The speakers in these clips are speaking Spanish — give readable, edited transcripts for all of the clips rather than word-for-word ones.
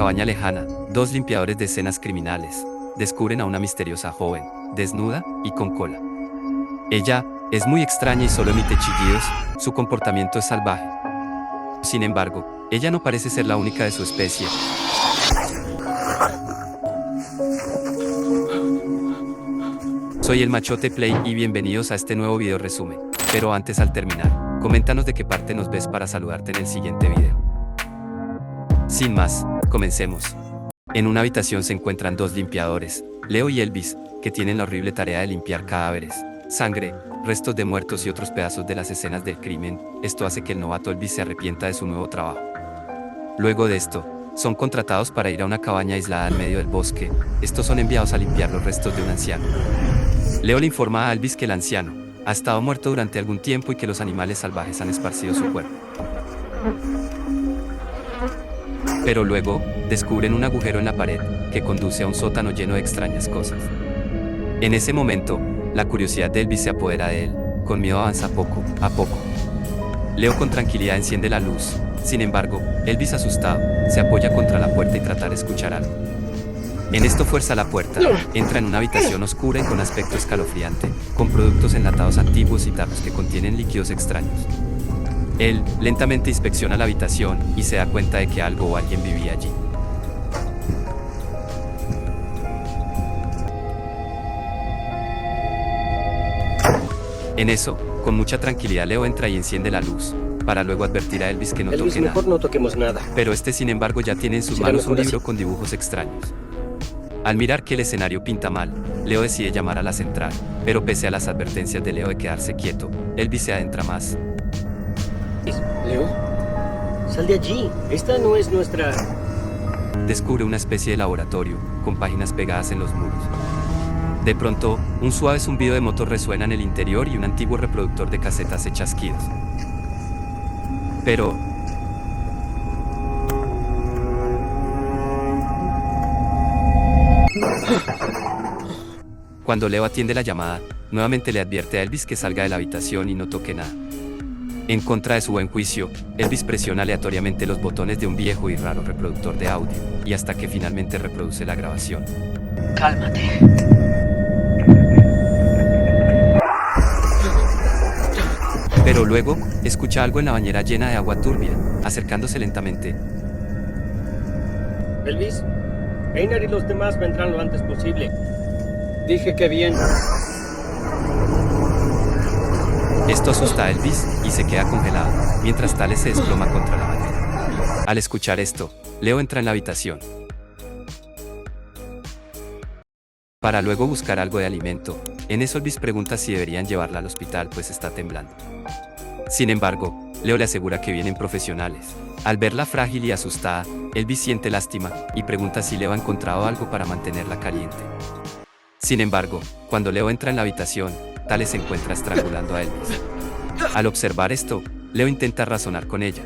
cabaña lejana, dos limpiadores de escenas criminales descubren a una misteriosa joven, desnuda y con cola. Ella es muy extraña y solo emite chillidos, su comportamiento es salvaje. Sin embargo, ella no parece ser la única de su especie. Soy el Machote Play y bienvenidos a este nuevo video resumen. Pero antes, al terminar, coméntanos de qué parte nos ves para saludarte en el siguiente video. Sin más, comencemos. En una habitación se encuentran dos limpiadores, Leo y Elvis, que tienen la horrible tarea de limpiar cadáveres, sangre, restos de muertos y otros pedazos de las escenas del crimen. Esto hace que el novato Elvis se arrepienta de su nuevo trabajo. Luego de esto, son contratados para ir a una cabaña aislada en medio del bosque. Estos son enviados a limpiar los restos de un anciano. Leo le informa a Elvis que el anciano ha estado muerto durante algún tiempo y que los animales salvajes han esparcido su cuerpo. Pero luego, descubren un agujero en la pared que conduce a un sótano lleno de extrañas cosas. En ese momento, la curiosidad de Elvis se apodera de él. Con miedo avanza poco a poco. Leo con tranquilidad enciende la luz. Sin embargo, Elvis, asustado, se apoya contra la puerta y trata de escuchar algo. En esto fuerza la puerta, entra en una habitación oscura y con aspecto escalofriante, con productos enlatados antiguos y tarros que contienen líquidos extraños. Él lentamente inspecciona la habitación y se da cuenta de que algo o alguien vivía allí. En eso, con mucha tranquilidad Leo entra y enciende la luz, para luego advertir a Elvis que no toque nada. Mejor no toquemos nada. Pero este, sin embargo, ya tiene en sus manos un libro con dibujos extraños. Al mirar que el escenario pinta mal, Leo decide llamar a la central, pero pese a las advertencias de Leo de quedarse quieto, Elvis se adentra más. Leo, sal de allí. Esta no es nuestra... Descubre una especie de laboratorio, con páginas pegadas en los muros. De pronto, un suave zumbido de motor resuena en el interior y un antiguo reproductor de casetas hace chasquidos. Pero... cuando Leo atiende la llamada, nuevamente le advierte a Elvis que salga de la habitación y no toque nada. En contra de su buen juicio, Elvis presiona aleatoriamente los botones de un viejo y raro reproductor de audio, y hasta que finalmente reproduce la grabación. Cálmate. Pero luego, escucha algo en la bañera llena de agua turbia, acercándose lentamente. Elvis, Einar y los demás vendrán lo antes posible. Dije que bien. Esto asusta a Elvis y se queda congelado, mientras Tale se desploma contra la bañera. Al escuchar esto, Leo entra en la habitación para luego buscar algo de alimento. En eso Elvis pregunta si deberían llevarla al hospital pues está temblando. Sin embargo, Leo le asegura que vienen profesionales. Al verla frágil y asustada, Elvis siente lástima y pregunta si Leo ha encontrado algo para mantenerla caliente. Sin embargo, cuando Leo entra en la habitación, Tale se encuentra estrangulando a Elvis. Al observar esto, Leo intenta razonar con ella.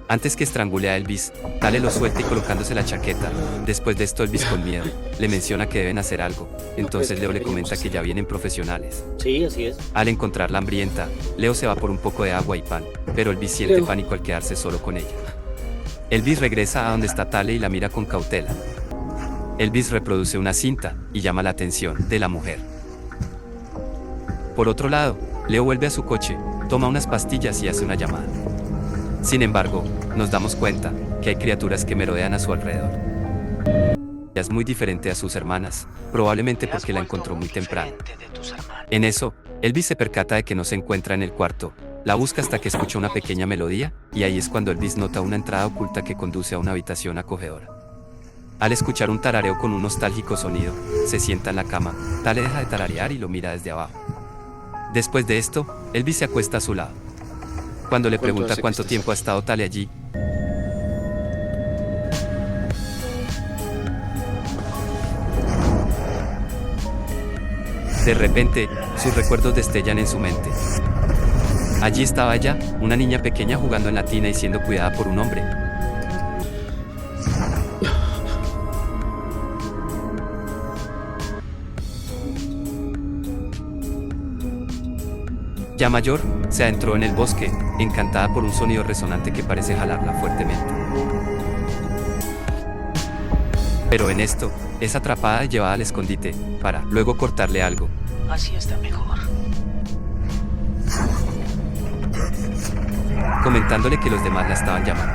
Antes que estrangule a Elvis, Tale lo suelta y colocándose la chaqueta. Después de esto, Elvis, con miedo, le menciona que deben hacer algo. Entonces Leo le comenta que ya vienen profesionales. Sí, así es. Al encontrarla hambrienta, Leo se va por un poco de agua y pan, pero Elvis siente pánico al quedarse solo con ella. Elvis regresa a donde está Tale y la mira con cautela. Elvis reproduce una cinta y llama la atención de la mujer. Por otro lado, Leo vuelve a su coche, toma unas pastillas y hace una llamada. Sin embargo, nos damos cuenta que hay criaturas que merodean a su alrededor. Ella es muy diferente a sus hermanas, probablemente porque la encontró muy temprano. En eso, Elvis se percata de que no se encuentra en el cuarto, la busca hasta que escucha una pequeña melodía, y ahí es cuando Elvis nota una entrada oculta que conduce a una habitación acogedora. Al escuchar un tarareo con un nostálgico sonido, se sienta en la cama, Tale deja de tararear y lo mira desde abajo. Después de esto, Elvis se acuesta a su lado. Cuando le pregunta cuánto tiempo ha estado Tale allí, de repente, sus recuerdos destellan en su mente. Allí estaba ella, una niña pequeña jugando en la tina y siendo cuidada por un hombre. Ya mayor, se adentró en el bosque, encantada por un sonido resonante que parece jalarla fuertemente. Pero en esto, es atrapada y llevada al escondite, para luego cortarle algo. Así está mejor. Comentándole que los demás la estaban llamando.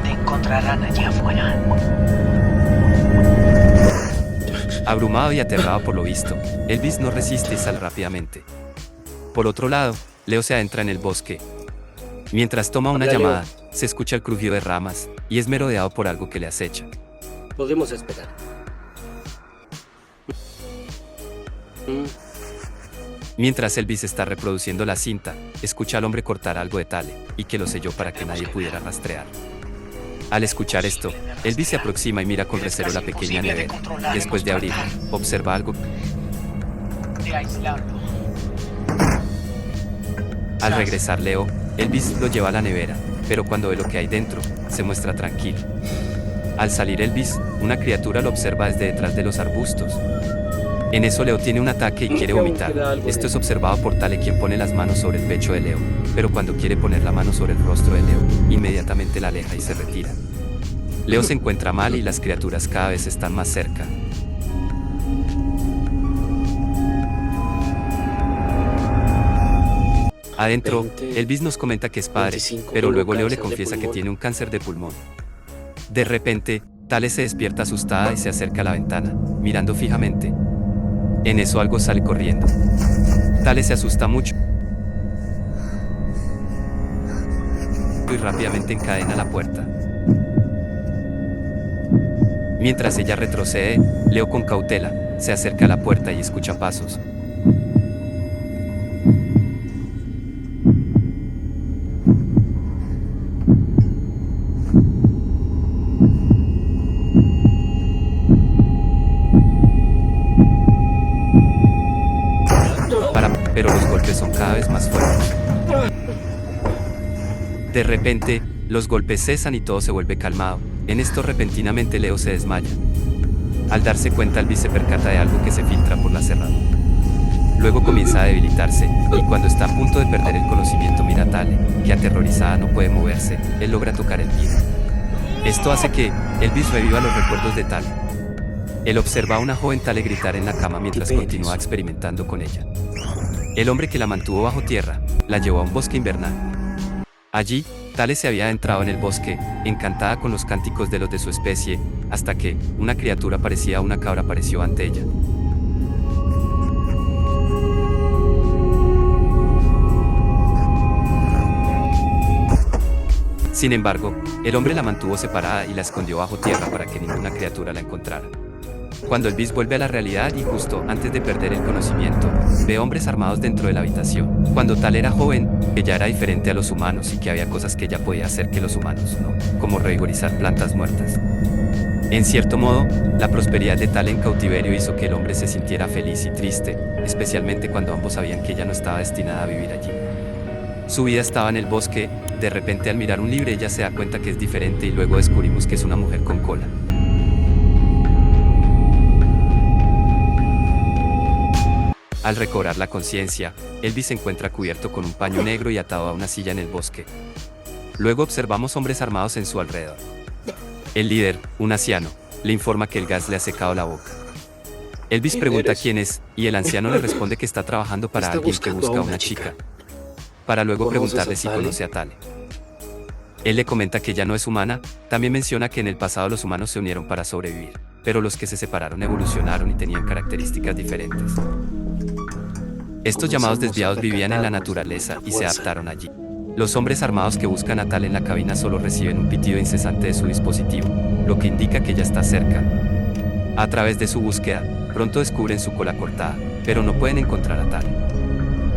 Te encontrarán allá afuera. Abrumado y aterrado por lo visto, Elvis no resiste y sale rápidamente. Por otro lado, Leo se adentra en el bosque. Mientras toma una Habla, Leo. llamada, se escucha el crujido de ramas, y es merodeado por algo que le acecha. Podemos esperar. Mientras Elvis está reproduciendo la cinta, escucha al hombre cortar algo de Tale, y que lo selló para que nadie pudiera rastrear. Al escuchar esto, Elvis se aproxima y mira con recelo la pequeña nevera. Después de abrirla, observa algo. De aislarlo. Al regresar Leo, Elvis lo lleva a la nevera, pero cuando ve lo que hay dentro, se muestra tranquilo. Al salir Elvis, una criatura lo observa desde detrás de los arbustos. En eso Leo tiene un ataque y quiere vomitar. Esto es observado por Tale, quien pone las manos sobre el pecho de Leo, pero cuando quiere poner la mano sobre el rostro de Leo, inmediatamente la aleja y se retira. Leo se encuentra mal y las criaturas cada vez están más cerca. Adentro, 20, Elvis nos comenta que es padre, 25 pero con luego un Leo le cáncer de confiesa que pulmón. tiene un cáncer de pulmón. De repente, Tale se despierta asustada y se acerca a la ventana, mirando fijamente. En eso algo sale corriendo. Tale se asusta mucho y rápidamente encadena la puerta. Mientras ella retrocede, Leo con cautela se acerca a la puerta y escucha pasos. Pero los golpes son cada vez más fuertes. De repente, los golpes cesan y todo se vuelve calmado. En esto repentinamente Leo se desmaya. Al darse cuenta, Elvis se percata de algo que se filtra por la cerradura. Luego comienza a debilitarse, y cuando está a punto de perder el conocimiento mira a Tale, que aterrorizada no puede moverse. Él logra tocar el vidrio. Esto hace que Elvis reviva los recuerdos de Tale. Él observa a una joven Tale gritar en la cama mientras continúa experimentando con ella. El hombre que la mantuvo bajo tierra, la llevó a un bosque invernal. Allí, Tale se había adentrado en el bosque, encantada con los cánticos de los de su especie, hasta que, una criatura parecida a una cabra apareció ante ella. Sin embargo, el hombre la mantuvo separada y la escondió bajo tierra para que ninguna criatura la encontrara. Cuando Elvis vuelve a la realidad y justo antes de perder el conocimiento, ve hombres armados dentro de la habitación. Cuando Tale era joven, ella era diferente a los humanos y que había cosas que ella podía hacer que los humanos no, como revigorizar plantas muertas. En cierto modo, la prosperidad de Tale en cautiverio hizo que el hombre se sintiera feliz y triste, especialmente cuando ambos sabían que ella no estaba destinada a vivir allí. Su vida estaba en el bosque. De repente, al mirar un libro, ella se da cuenta que es diferente y luego descubrimos que es una mujer con cola. Al recobrar la conciencia, Elvis se encuentra cubierto con un paño negro y atado a una silla en el bosque. Luego observamos hombres armados en su alrededor. El líder, un anciano, le informa que el gas le ha secado la boca. Elvis ¿Quién pregunta eres? quién es, y el anciano le responde que está trabajando para Está alguien que buscando busca a a una una chica. chica. Para luego ¿Conoces preguntarle a si Tale? conoce a Tale. Él le comenta que ella no es humana, también menciona que en el pasado los humanos se unieron para sobrevivir, pero los que se separaron evolucionaron y tenían características diferentes. Estos llamados desviados vivían en la naturaleza y se adaptaron allí. Los hombres armados que buscan a Tale en la cabina solo reciben un pitido incesante de su dispositivo, lo que indica que ella está cerca. A través de su búsqueda, pronto descubren su cola cortada, pero no pueden encontrar a Tale.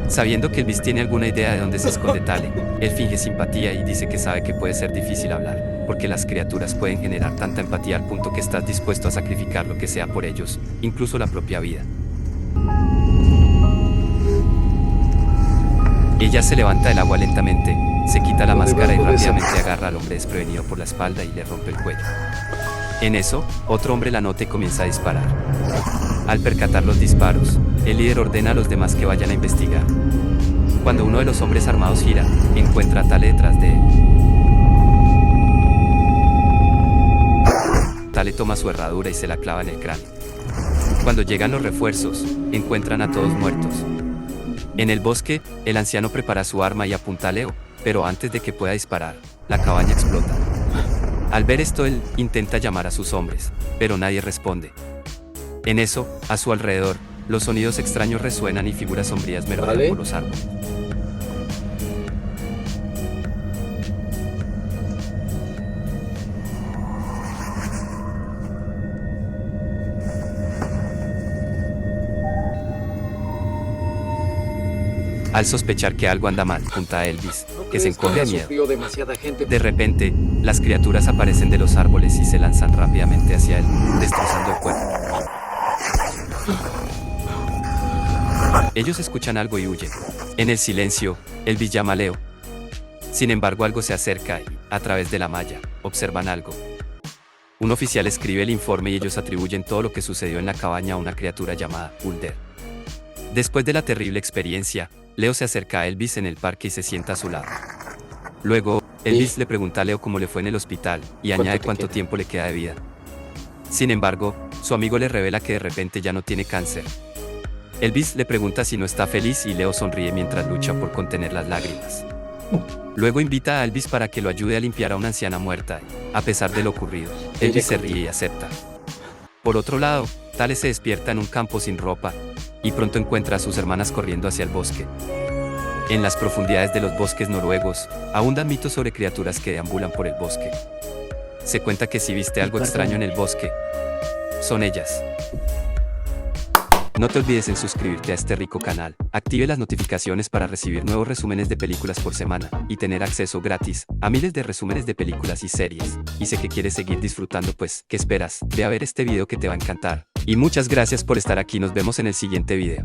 Sabiendo que Elvis tiene alguna idea de dónde se esconde Tale, él finge simpatía y dice que sabe que puede ser difícil hablar, porque las criaturas pueden generar tanta empatía al punto que estás dispuesto a sacrificar lo que sea por ellos, incluso la propia vida. Ella se levanta del agua lentamente, se quita la máscara y rápidamente agarra al hombre desprevenido por la espalda y le rompe el cuello. En eso, otro hombre la nota y comienza a disparar. Al percatar los disparos, el líder ordena a los demás que vayan a investigar. Cuando uno de los hombres armados gira, encuentra a Tale detrás de él. Tale toma su herradura y se la clava en el cráneo. Cuando llegan los refuerzos, encuentran a todos muertos. En el bosque, el anciano prepara su arma y apunta a Leo, pero antes de que pueda disparar, la cabaña explota. Al ver esto, él intenta llamar a sus hombres, pero nadie responde. En eso, a su alrededor, los sonidos extraños resuenan y figuras sombrías merodean por los árboles. Al sospechar que algo anda mal, apunta a Elvis, que se encoge de miedo. De repente, las criaturas aparecen de los árboles y se lanzan rápidamente hacia él, destrozando el cuerpo. Ellos escuchan algo y huyen. En el silencio, Elvis llama a Leo. Sin embargo, algo se acerca y, a través de la malla, observan algo. Un oficial escribe el informe y ellos atribuyen todo lo que sucedió en la cabaña a una criatura llamada Ulder. Después de la terrible experiencia, Leo se acerca a Elvis en el parque y se sienta a su lado. Luego, Elvis le pregunta a Leo cómo le fue en el hospital y añade cuánto tiempo le queda de vida. Sin embargo, su amigo le revela que de repente ya no tiene cáncer. Elvis le pregunta si no está feliz y Leo sonríe mientras lucha por contener las lágrimas. Luego invita a Elvis para que lo ayude a limpiar a una anciana muerta y, a pesar de lo ocurrido, Elvis se ríe y acepta. Por otro lado, Tale se despierta en un campo sin ropa y pronto encuentra a sus hermanas corriendo hacia el bosque. En las profundidades de los bosques noruegos, abundan mitos sobre criaturas que deambulan por el bosque. Se cuenta que si viste algo extraño en el bosque, son ellas. No te olvides en suscribirte a este rico canal, active las notificaciones para recibir nuevos resúmenes de películas por semana, y tener acceso gratis a miles de resúmenes de películas y series. Y sé que quieres seguir disfrutando, pues, ¿qué esperas? Ve a ver este video que te va a encantar. Y muchas gracias por estar aquí, nos vemos en el siguiente video.